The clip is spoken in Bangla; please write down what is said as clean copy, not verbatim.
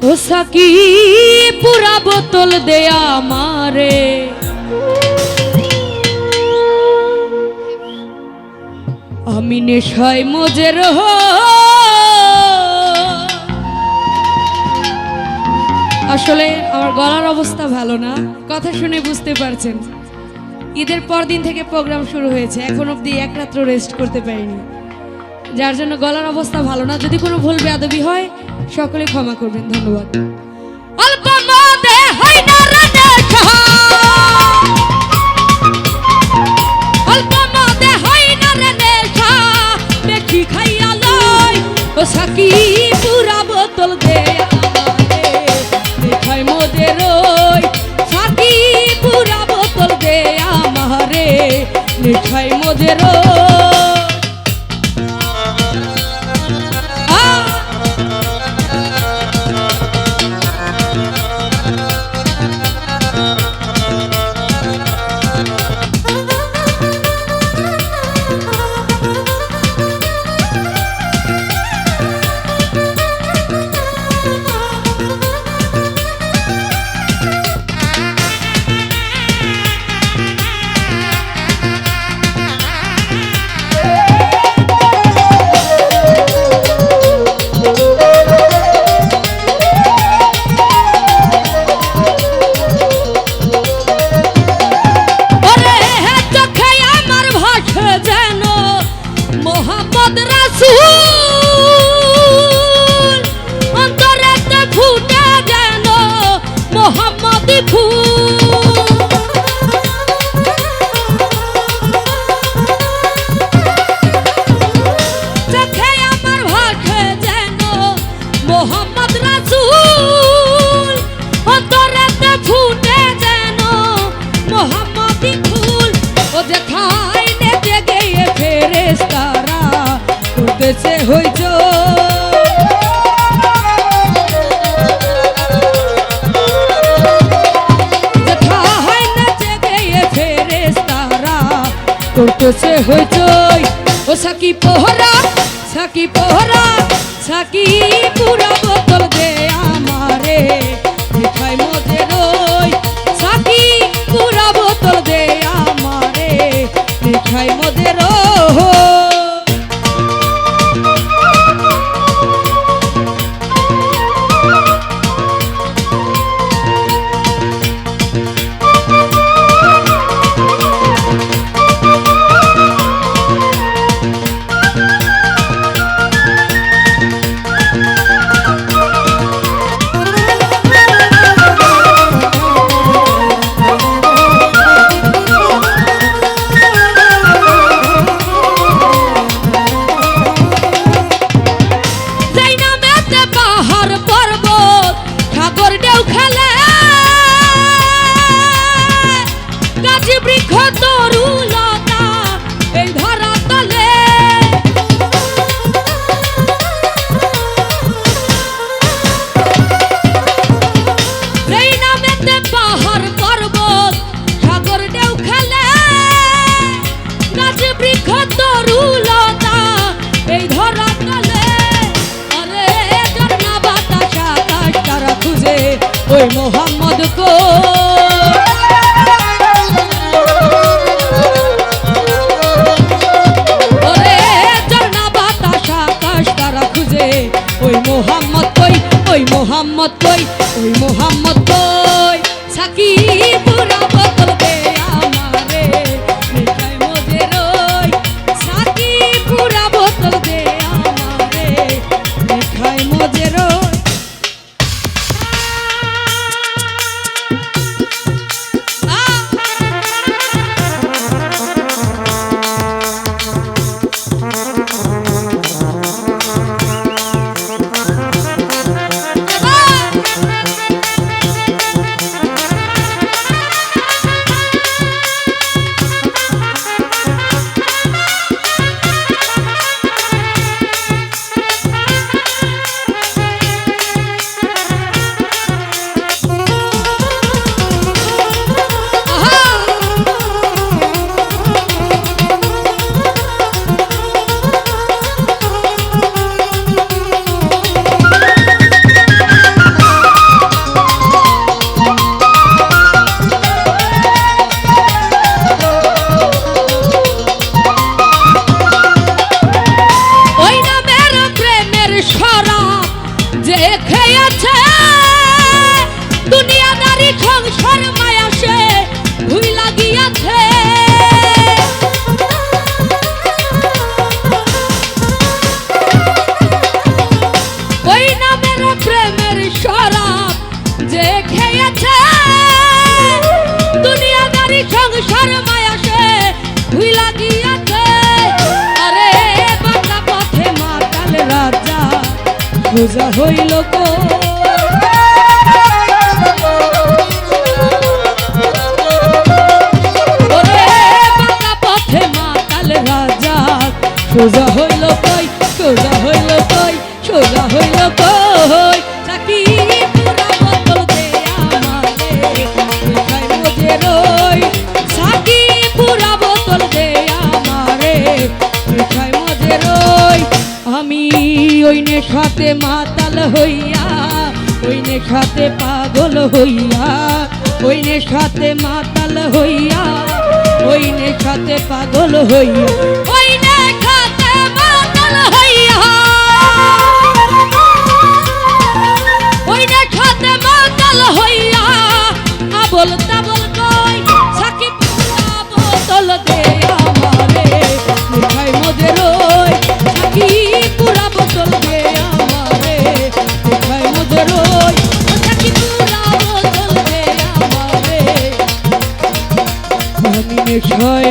ও সাকি পুরা বোতল দে আমারে, আমি নেশায় মজের আসলে আমার গলার অবস্থা ভালো না, কথা শুনে বুঝতে পারছেন। ঈদের পর দিন থেকে প্রোগ্রাম শুরু হয়েছে, এখন অবধি এক রাত্র রেস্ট করতে পারিনি, যার জন্য গলার অবস্থা ভালো না। যদি কোনো ভুল বেয়াদবি হয় সকলে ক্ষমা করবেন, ধন্যবাদ। অল্প মদে হয় না রে নেশা, অল্প মদে হয় না রে নেশা, বেশি খাইয়া লয় ও সাকি পুরা বোতল দে আমারে, নেশায় মদে রই সাকি পুরা বোতল দে আমারে, নেশায় মদে রই। করতেছে হইছো দেখা হয় না জেগে ফেরেশতারা, করতেছে হইচই ও সাকি পোহরা, সাকি পোহরা, সাকি পুরা বোতল দে আমারে, নেশায় মজে রই সাকি পুরা বোতল দে আমারে, নেশায় মজে রই। ওই মোহাম্মদ কো ওরে ঝর্ণা বাতাস আকাশ তারা খুঁজে, ওই মোহাম্মদ কই, ওই মোহাম্মদ কই, ওই মোহাম্মদ কই, সাকি পুরা বোতল দে আমারে, নেশায় মজে রই সাকি পুরা বোতল দে আমারে, নেশায় মজে রই। যে খেয়েছে দুনিয়াদারি সংসার মায়া সে ভুই লাগিয়াছে ওই নামের প্রেমের শরাব যে খেয়েছে দুনিয়াদারি সংসার মায়া সে ভুই লাগিয়াছে আরে বাঁকা পথে মাতাল রাজা সোজা হইল কো সোজা হইল কই সোজা হইল কই সোজা হইল কই চাকি পুরা বোতল দে আমারে মিঠাই মজে রই চাকি পুরা বোতল দে আমারে মিঠাই মজে রই আমি ওই নেশাতে মাতাল হইয়া ওই নেশাতে পাগল হইয়া ওই নেশাতে মাতাল হইয়া ওই নেশাতে পাগল হইয়া ওই নেশাতে মাতাল হইয়া ওই নেশাতে মাতাল হইয়া আবল তাবল কই সাকি পুরা বোতল দে আমারে মিঠাই মজে রই সাকি পুরা বোতল দে আমারে মিঠাই মজে রই সাকি পুরা বোতল দে আমারে আমি নেশায়